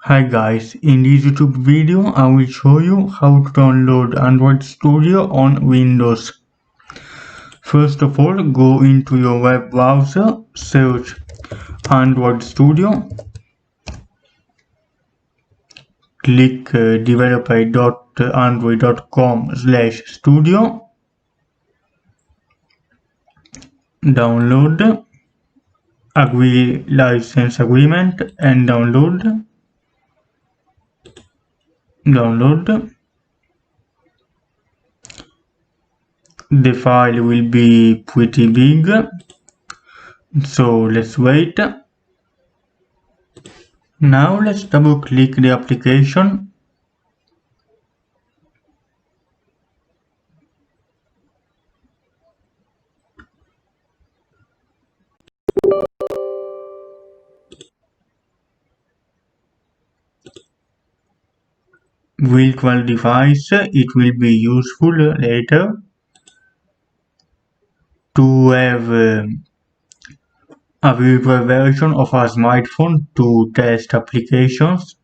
Hi guys, in this YouTube video I will show you how to download Android Studio on Windows. First of all, go into your web browser, search Android Studio, click developer.android.com/studio, download, agree license agreement and download. The file will be pretty big, so let's wait. Now let's double click the application. Virtual device, it will be useful later to have a virtual version of a smartphone to test applications.